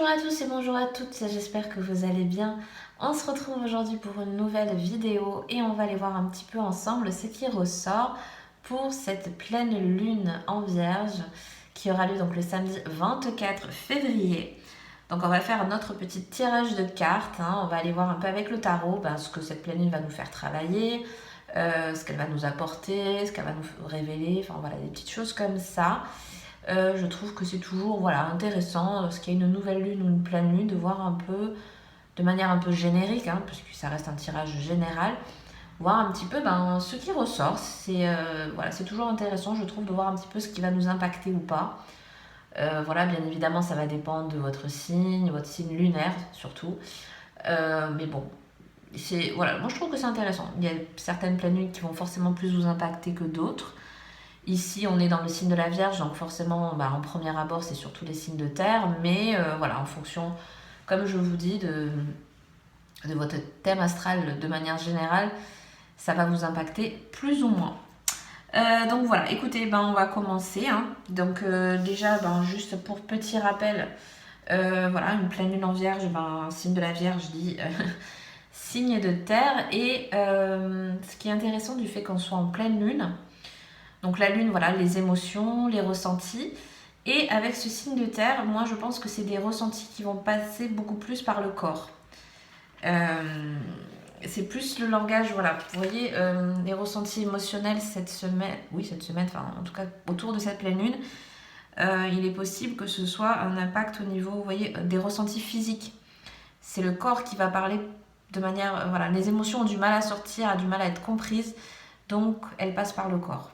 Bonjour à tous et bonjour à toutes, j'espère que vous allez bien. On se retrouve aujourd'hui pour une nouvelle vidéo et on va aller voir un petit peu ensemble ce qui ressort pour cette pleine lune en Vierge qui aura lieu donc le samedi 24 février. Donc on va faire notre petit tirage de cartes, on va aller voir un peu avec le tarot ce que cette pleine lune va nous faire travailler, ce qu'elle va nous apporter, ce qu'elle va nous révéler, enfin voilà des petites choses comme ça. Je trouve que c'est toujours intéressant, lorsqu'il y a une nouvelle lune ou une pleine lune, de voir un peu, de manière un peu générique, puisque ça reste un tirage général, voir un petit peu ce qui ressort. C'est toujours intéressant, je trouve, de voir un petit peu ce qui va nous impacter ou pas. Bien évidemment, ça va dépendre de votre signe lunaire surtout. Mais bon, moi je trouve que c'est intéressant. Il y a certaines pleines lunes qui vont forcément plus vous impacter que d'autres. Ici, on est dans le signe de la Vierge, donc forcément, en premier abord, c'est surtout les signes de terre. Mais en fonction, comme je vous dis, de votre thème astral de manière générale, ça va vous impacter plus ou moins. Donc voilà, écoutez, on va commencer. Donc déjà, juste pour petit rappel, une pleine lune en Vierge, signe de la Vierge dit signe de terre. Et ce qui est intéressant du fait qu'on soit en pleine lune, donc la lune, les émotions, les ressentis. Et avec ce signe de terre, moi je pense que c'est des ressentis qui vont passer beaucoup plus par le corps. C'est plus le langage, vous voyez, les ressentis émotionnels cette semaine, en tout cas autour de cette pleine lune, il est possible que ce soit un impact au niveau, vous voyez, des ressentis physiques. C'est le corps qui va parler de manière, les émotions ont du mal à sortir, ont du mal à être comprises, donc elles passent par le corps.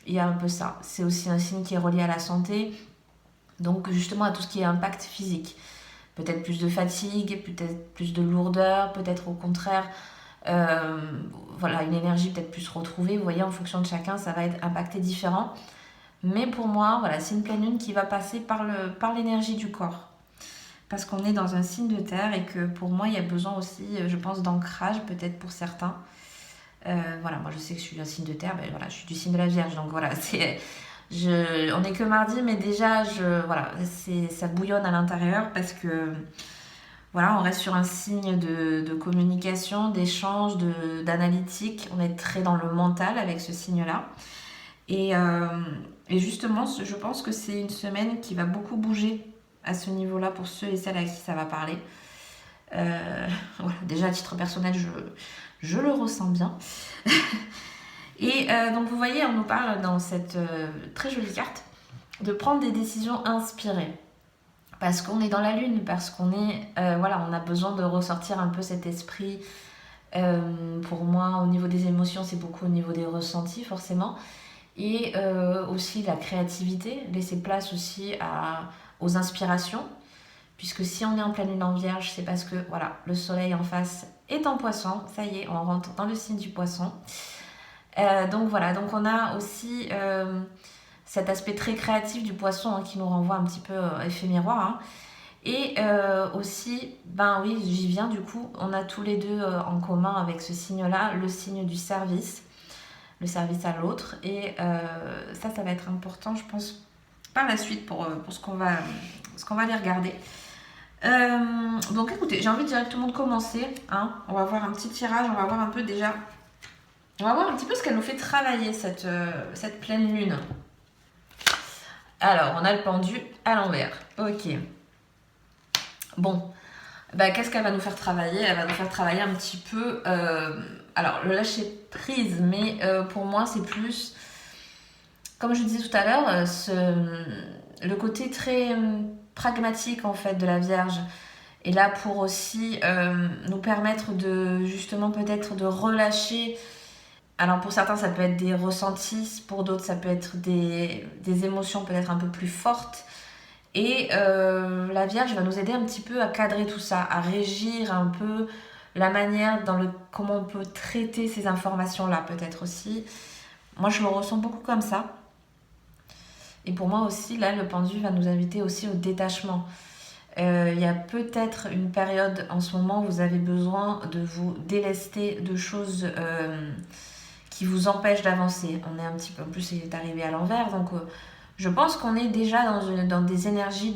Il y a un peu ça. C'est aussi un signe qui est relié à la santé, donc justement à tout ce qui est impact physique. Peut-être plus de fatigue, peut-être plus de lourdeur, peut-être au contraire, une énergie peut-être plus retrouvée. Vous voyez, en fonction de chacun, ça va être impacté différent. Mais pour moi, c'est une pleine lune qui va passer par l'énergie du corps. Parce qu'on est dans un signe de terre et que pour moi, il y a besoin aussi, je pense, d'ancrage, peut-être pour certains. Moi je sais que je suis un signe de terre, je suis du signe de la Vierge, donc on n'est que mardi, mais déjà ça bouillonne à l'intérieur parce que on reste sur un signe de communication, d'échange, d'analytique. On est très dans le mental avec ce signe-là. Et justement, je pense que c'est une semaine qui va beaucoup bouger à ce niveau-là pour ceux et celles à qui ça va parler. Déjà à titre personnel, je le ressens bien. Et donc vous voyez, on nous parle dans cette très jolie carte de prendre des décisions inspirées. Parce qu'on est dans la lune, parce qu'on est... on a besoin de ressortir un peu cet esprit. Pour moi, au niveau des émotions, c'est beaucoup au niveau des ressentis, forcément. Et aussi la créativité, laisser place aussi aux inspirations. Puisque si on est en pleine lune en Vierge, c'est parce que le soleil en face est en poisson. Ça y est, on rentre dans le signe du poisson. Donc on a aussi cet aspect très créatif du poisson qui nous renvoie un petit peu effet miroir. Et aussi, j'y viens du coup, on a tous les deux en commun avec ce signe-là, le signe du service, le service à l'autre. Et ça va être important, je pense, par la suite pour ce qu'on va aller regarder. Donc écoutez, j'ai envie directement de commencer. On va voir un petit tirage, on va voir un peu déjà. On va voir un petit peu ce qu'elle nous fait travailler cette pleine lune. Alors, on a le pendu à l'envers. Ok. Bon. Qu'est-ce qu'elle va nous faire travailler ? Elle va nous faire travailler un petit peu... le lâcher prise, mais pour moi, c'est plus... Comme je disais tout à l'heure, le côté très pragmatique, en fait, de la Vierge est là pour aussi nous permettre de, justement, peut-être de relâcher... Alors pour certains ça peut être des ressentis, pour d'autres ça peut être des émotions peut-être un peu plus fortes. Et la Vierge va nous aider un petit peu à cadrer tout ça, à régir un peu la manière comment on peut traiter ces informations-là peut-être aussi. Moi je le ressens beaucoup comme ça. Et pour moi aussi, là, le pendu va nous inviter aussi au détachement. Il y a peut-être une période en ce moment où vous avez besoin de vous délester de choses... qui vous empêche d'avancer. On est un petit peu, en plus il est arrivé à l'envers, donc je pense qu'on est déjà dans des énergies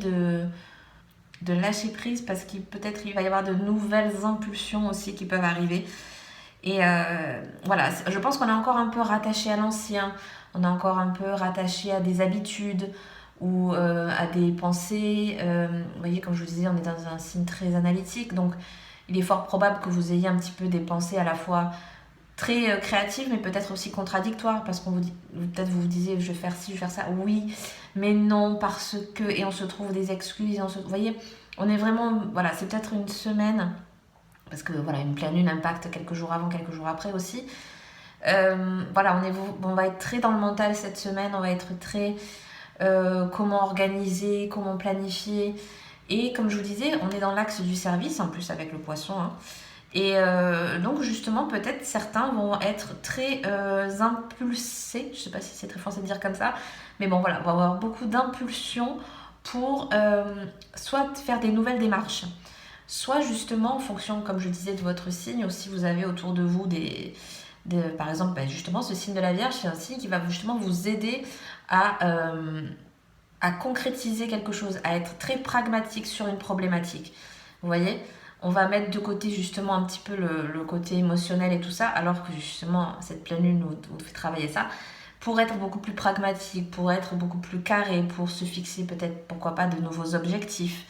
de lâcher prise parce qu'il peut-être il va y avoir de nouvelles impulsions aussi qui peuvent arriver. Et voilà, je pense qu'on est encore un peu rattaché à l'ancien, on est encore un peu rattaché à des habitudes ou à des pensées. Vous voyez, comme je vous disais, on est dans un signe très analytique, donc il est fort probable que vous ayez un petit peu des pensées à la fois très créatives, mais peut-être aussi contradictoires, parce qu'on vous dit, peut-être vous vous disiez, je vais faire ci, je vais faire ça, oui, mais non, parce que, et on se trouve des excuses, vous voyez, on est vraiment, voilà, c'est peut-être une semaine, parce que voilà, une pleine lune impacte quelques jours avant, quelques jours après aussi. Voilà, on va être très dans le mental cette semaine, on va être très comment organiser, comment planifier. Et comme je vous disais, on est dans l'axe du service, en plus avec le poisson. Hein. Et donc justement, peut-être certains vont être très impulsés, je ne sais pas si c'est très français de dire comme ça, mais bon voilà, on va avoir beaucoup d'impulsions pour soit faire des nouvelles démarches, soit justement en fonction, comme je disais, de votre signe, ou si vous avez autour de vous par exemple, justement, ce signe de la Vierge, c'est un signe qui va justement vous aider à concrétiser quelque chose, à être très pragmatique sur une problématique. Vous voyez, on va mettre de côté justement un petit peu le côté émotionnel et tout ça, alors que justement, cette pleine lune nous fait travailler ça, pour être beaucoup plus pragmatique, pour être beaucoup plus carré, pour se fixer peut-être, pourquoi pas, de nouveaux objectifs.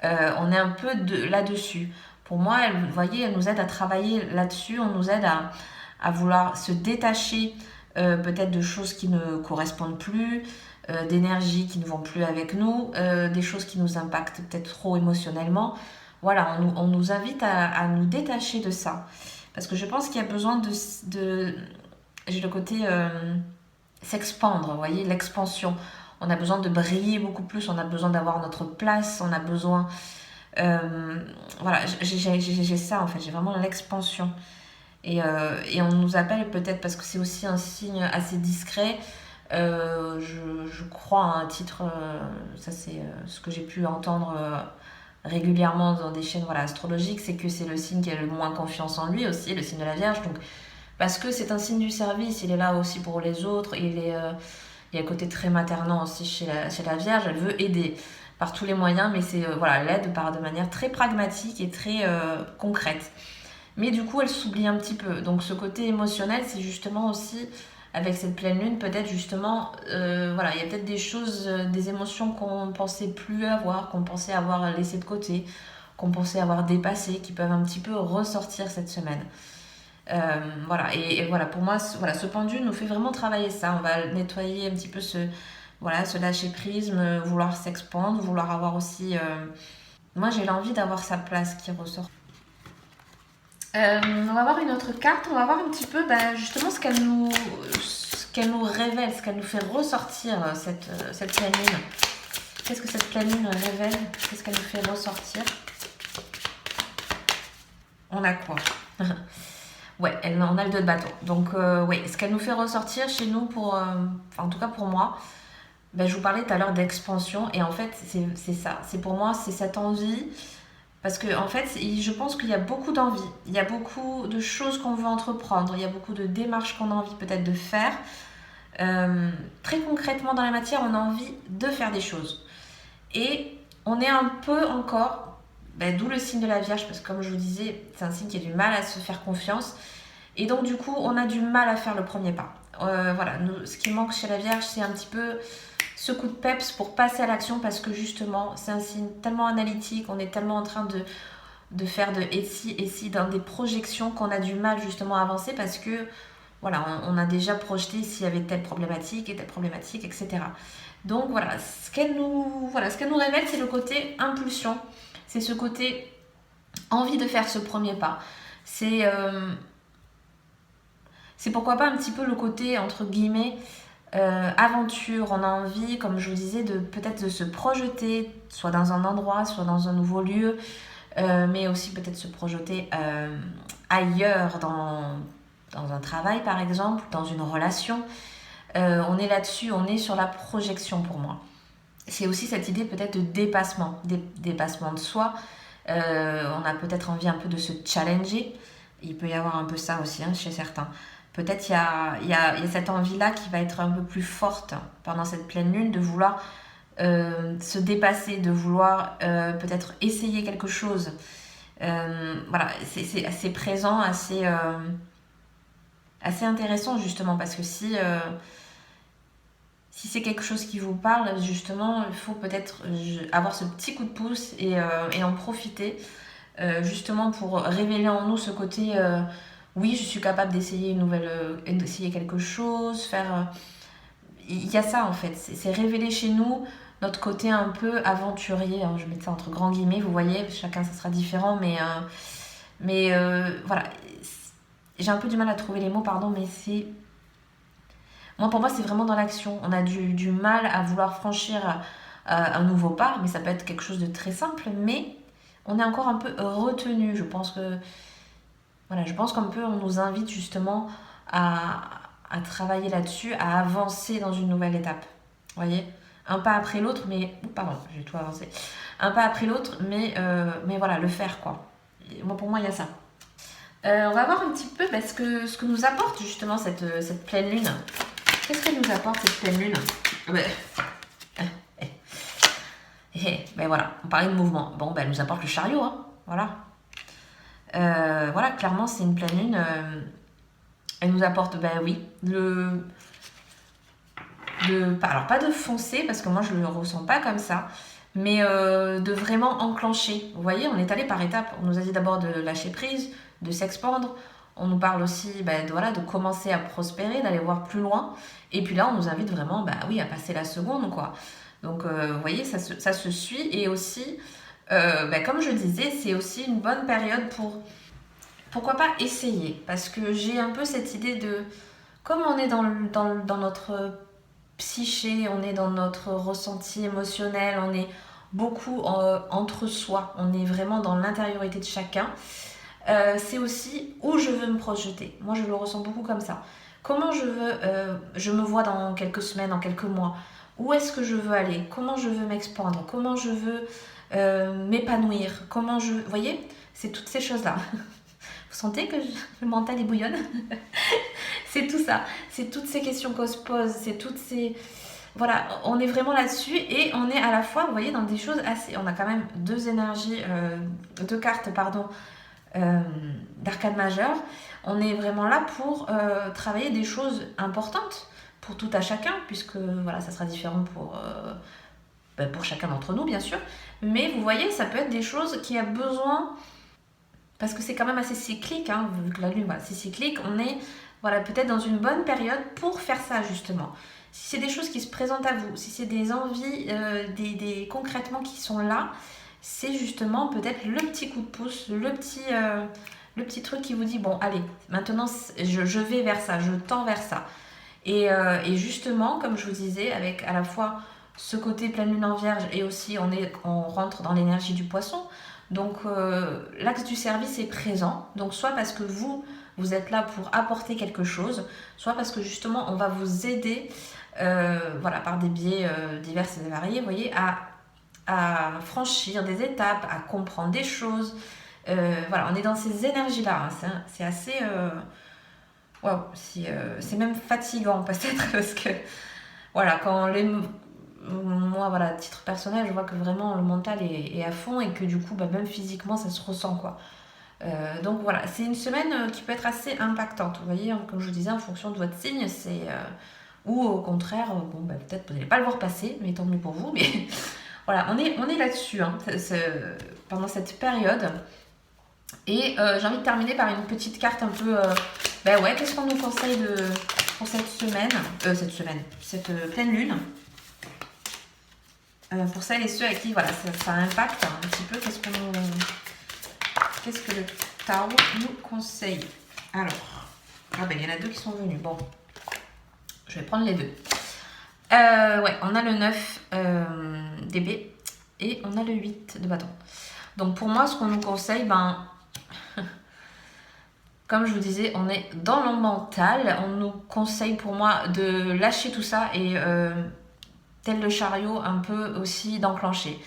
On est un peu là-dessus. Pour moi, vous voyez, elle nous aide à travailler là-dessus, on nous aide à vouloir se détacher peut-être de choses qui ne correspondent plus, d'énergie qui ne vont plus avec nous, des choses qui nous impactent peut-être trop émotionnellement. Voilà, on nous invite à nous détacher de ça. Parce que je pense qu'il y a besoin j'ai le côté s'expandre, vous voyez, l'expansion. On a besoin de briller beaucoup plus, on a besoin d'avoir notre place, on a besoin... voilà, j'ai ça en fait, j'ai vraiment l'expansion. Et on nous appelle peut-être parce que c'est aussi un signe assez discret. Je crois à un titre, ça c'est ce que j'ai pu entendre régulièrement dans des chaînes voilà, astrologiques, c'est que c'est le signe qui a le moins confiance en lui aussi, le signe de la Vierge. Donc, parce que c'est un signe du service, il est là aussi pour les autres, il y a un côté très maternant aussi chez la Vierge, elle veut aider par tous les moyens, mais c'est voilà, l'aide de manière très pragmatique et très concrète. Mais du coup, elle s'oublie un petit peu. Donc ce côté émotionnel, c'est justement aussi, avec cette pleine lune, peut-être justement, voilà, il y a peut-être des choses, des émotions qu'on pensait plus avoir, qu'on pensait avoir laissées de côté, qu'on pensait avoir dépassées, qui peuvent un petit peu ressortir cette semaine. Voilà, et voilà, pour moi, voilà, ce pendule nous fait vraiment travailler ça. On va nettoyer un petit peu ce lâcher prise, vouloir s'expandre, vouloir avoir aussi... Moi, j'ai l'envie d'avoir sa place qui ressort. On va voir une autre carte, on va voir un petit peu justement ce qu'elle nous révèle, ce qu'elle nous fait ressortir cette pleine lune. Qu'est-ce que cette pleine lune révèle? Qu'est-ce qu'elle nous fait ressortir? On a quoi? Ouais, on a le 2 de bâton. Donc oui, ce qu'elle nous fait ressortir chez nous, en tout cas pour moi, je vous parlais tout à l'heure d'expansion, et en fait c'est ça, c'est pour moi, c'est cette envie. Parce que en fait, je pense qu'il y a beaucoup d'envie, il y a beaucoup de choses qu'on veut entreprendre, il y a beaucoup de démarches qu'on a envie peut-être de faire. Très concrètement dans la matière, on a envie de faire des choses. Et on est un peu encore, d'où le signe de la Vierge, parce que comme je vous disais, c'est un signe qui a du mal à se faire confiance. Et donc du coup, on a du mal à faire le premier pas. Voilà, ce qui manque chez la Vierge, c'est un petit peu... ce coup de peps pour passer à l'action, parce que justement c'est un signe tellement analytique, on est tellement en train de faire de et si dans des projections qu'on a du mal justement à avancer, parce que voilà, on a déjà projeté s'il y avait telle problématique et telle problématique, etc. Donc voilà, ce qu'elle nous révèle, c'est le côté impulsion, c'est ce côté envie de faire ce premier pas, c'est pourquoi pas un petit peu le côté entre guillemets aventure. On a envie, comme je vous disais, peut-être de se projeter, soit dans un endroit, soit dans un nouveau lieu, mais aussi peut-être se projeter ailleurs, dans un travail par exemple, dans une relation. On est là-dessus, on est sur la projection pour moi. C'est aussi cette idée peut-être de dépassement de soi. On a peut-être envie un peu de se challenger. Il peut y avoir un peu ça aussi chez certains. Peut-être il y a cette envie-là qui va être un peu plus forte pendant cette pleine lune, de vouloir se dépasser, de vouloir peut-être essayer quelque chose. Voilà, c'est assez présent, assez intéressant justement, parce que si c'est quelque chose qui vous parle, justement, il faut peut-être avoir ce petit coup de pouce et en profiter, justement pour révéler en nous ce côté oui, je suis capable d'essayer d'essayer quelque chose, il y a ça en fait, c'est révéler chez nous notre côté un peu aventurier, hein, je mets ça entre grands guillemets, vous voyez, chacun ça sera différent, mais voilà, j'ai un peu du mal à trouver les mots, pardon, mais pour moi, c'est vraiment dans l'action. On a du mal à vouloir franchir un nouveau pas, mais ça peut être quelque chose de très simple, mais on est encore un peu retenu. Je pense qu'un peu on nous invite justement à travailler là-dessus, à avancer dans une nouvelle étape. Vous voyez, un pas après l'autre, mais pardon, j'ai tout avancé. Un pas après l'autre, mais voilà, le faire quoi. Pour moi, il y a ça. On va voir un petit peu ce que nous apporte justement cette pleine lune. Qu'est-ce qu'elle nous apporte cette pleine lune? Ben voilà, on parlait de mouvement. Bon, ben elle nous apporte le chariot, hein. Voilà. Voilà, clairement, c'est une pleine lune. Elle nous apporte, ben oui, alors pas de foncer, parce que moi je le ressens pas comme ça, mais de vraiment enclencher. Vous voyez, on est allé par étapes. On nous a dit d'abord de lâcher prise, de s'expandre. On nous parle aussi de commencer à prospérer, d'aller voir plus loin. Et puis là, on nous invite vraiment à passer la seconde, quoi. Donc, vous voyez, ça se suit. Et aussi, comme je disais, c'est aussi une bonne période pourquoi pas essayer. Parce que j'ai un peu cette idée de, comme on est dans notre psyché, on est dans notre ressenti émotionnel, on est beaucoup entre soi, on est vraiment dans l'intériorité de chacun. C'est aussi où je veux me projeter. Moi, je le ressens beaucoup comme ça. Comment je me vois dans quelques semaines, dans quelques mois. Où est-ce que je veux aller? Comment je veux m'expandre? Comment je veux m'épanouir? Vous voyez, c'est toutes ces choses-là. Vous sentez que le mental est bouillonne? C'est tout ça. C'est toutes ces questions qu'on se pose. C'est toutes ces... Voilà, on est vraiment là-dessus et on est à la fois, vous voyez, dans des choses assez... On a quand même deux cartes, pardon, d'arcane majeur. On est vraiment là pour travailler des choses importantes pour tout à chacun, puisque voilà, ça sera différent pour chacun d'entre nous, bien sûr. Mais vous voyez, ça peut être des choses qui a besoin, parce que c'est quand même assez cyclique, hein, vu que la lune, voilà, c'est cyclique, on est peut-être dans une bonne période pour faire ça, justement. Si c'est des choses qui se présentent à vous, si c'est des envies, concrètement qui sont là, c'est justement peut-être le petit coup de pouce, le petit truc qui vous dit, bon, allez, maintenant, je vais vers ça, je tends vers ça. Et justement, comme je vous disais, avec à la fois ce côté pleine lune en vierge et aussi on rentre dans l'énergie du poisson. Donc, l'axe du service est présent. Donc, soit parce que vous êtes là pour apporter quelque chose, soit parce que justement, on va vous aider, par des biais divers et variés, vous voyez, à franchir des étapes, à comprendre des choses. On est dans ces énergies-là. Hein. C'est assez... Waouh, c'est même fatigant peut-être parce que, voilà, moi, à titre personnel, je vois que vraiment le mental est à fond et que du coup, même physiquement, ça se ressent, quoi. Donc voilà, c'est une semaine qui peut être assez impactante. Vous voyez, comme je vous disais, en fonction de votre signe, ou au contraire, peut-être vous n'allez pas le voir passer, mais tant mieux pour vous. Mais voilà, on est là-dessus hein, pendant cette période. Et j'ai envie de terminer par une petite carte un peu... qu'est-ce qu'on nous conseille pour cette pleine lune, pour celles et ceux à qui ça impacte un petit peu. Qu'est-ce que le tarot nous conseille? Alors, il y en a deux qui sont venus. Bon, je vais prendre les deux. On a le 9 d'épée et on a le 8 de bâton. Donc pour moi, ce qu'on nous conseille, comme je vous disais, on est dans le mental. On nous conseille pour moi de lâcher tout ça et tel le chariot, un peu aussi d'enclencher.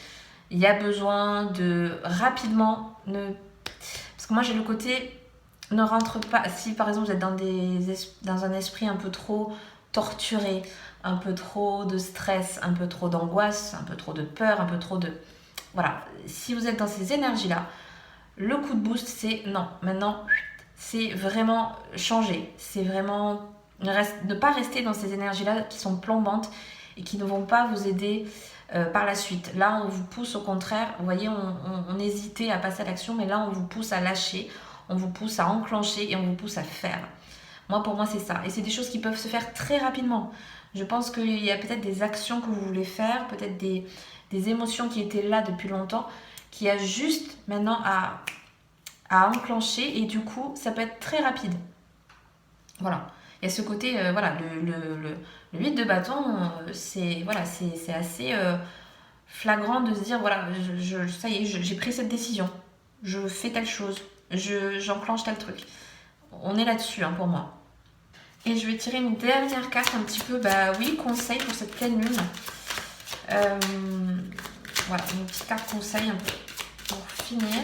Il y a besoin de rapidement parce que moi j'ai le côté ne rentre pas. Si par exemple vous êtes dans un esprit un peu trop torturé, un peu trop de stress, un peu trop d'angoisse, un peu trop de peur, un peu trop de... Voilà, si vous êtes dans ces énergies-là, le coup de boost, c'est non, maintenant, c'est vraiment changer. C'est vraiment ne pas rester dans ces énergies-là qui sont plombantes et qui ne vont pas vous aider par la suite. Là, on vous pousse au contraire, vous voyez, on hésitait à passer à l'action, mais là, on vous pousse à lâcher, on vous pousse à enclencher et on vous pousse à faire. Moi, pour moi, c'est ça. Et c'est des choses qui peuvent se faire très rapidement. Je pense qu'il y a peut-être des actions que vous voulez faire, peut-être des émotions qui étaient là depuis longtemps, qui a juste maintenant à enclencher et du coup, ça peut être très rapide. Voilà. Il y a ce côté, voilà, le 8 de bâton, c'est voilà, c'est assez flagrant de se dire, voilà, ça y est, j'ai pris cette décision, je fais telle chose, j'enclenche tel truc. On est là-dessus hein, pour moi. Et je vais tirer une dernière carte un petit peu, bah oui, conseil pour cette pleine lune. Voilà, une petite carte conseil un peu pour finir.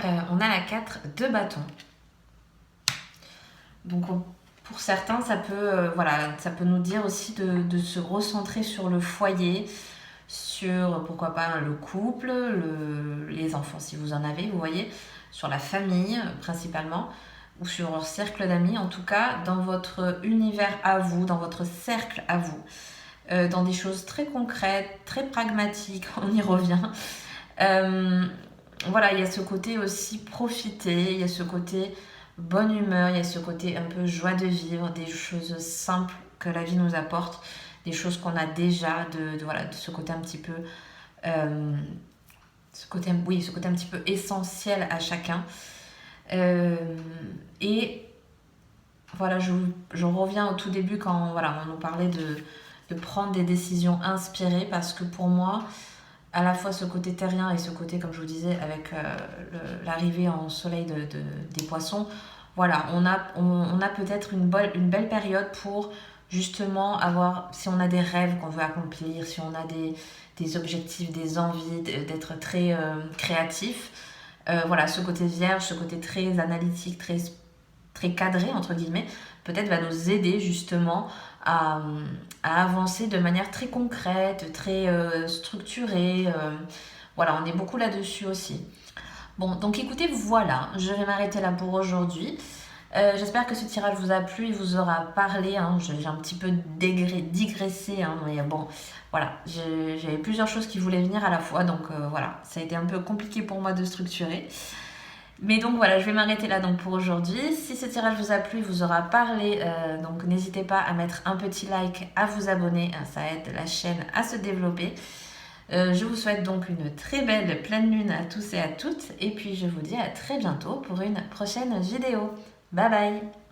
On a la 4 de bâton. Donc pour certains, ça peut, voilà, ça peut nous dire aussi de se recentrer sur le foyer, sur pourquoi pas le couple, les enfants si vous en avez, vous voyez, sur la famille principalement, ou sur leur cercle d'amis, en tout cas dans votre univers à vous, dans votre cercle à vous, dans des choses très concrètes, très pragmatiques, on y revient. Voilà, il y a ce côté aussi profiter, il y a ce côté bonne humeur, il y a ce côté un peu joie de vivre, des choses simples que la vie nous apporte, des choses qu'on a déjà, voilà, de ce côté un petit peu, ce côté un petit peu essentiel à chacun. Et voilà, je reviens au tout début quand voilà, on nous parlait de prendre des décisions inspirées parce que pour moi, à la fois ce côté terrien et ce côté, comme je vous disais, avec l'arrivée en soleil des poissons, voilà, on a peut-être une belle période pour justement avoir, si on a des rêves qu'on veut accomplir, si on a des objectifs, des envies, d'être très créatif. Voilà, ce côté vierge, ce côté très analytique, très cadré, entre guillemets, peut-être va nous aider justement à avancer de manière très concrète, très structurée. Voilà, on est beaucoup là-dessus aussi. Bon, donc écoutez, voilà, je vais m'arrêter là pour aujourd'hui. J'espère que ce tirage vous a plu et vous aura parlé. Hein. J'ai un petit peu digressé, hein, mais bon, voilà, j'avais plusieurs choses qui voulaient venir à la fois, donc voilà, ça a été un peu compliqué pour moi de structurer. Mais donc voilà, je vais m'arrêter là donc pour aujourd'hui. Si ce tirage vous a plu, vous aura parlé, donc n'hésitez pas à mettre un petit like, à vous abonner, hein, ça aide la chaîne à se développer. Je vous souhaite donc une très belle pleine lune à tous et à toutes. Et puis je vous dis à très bientôt pour une prochaine vidéo. Bye bye!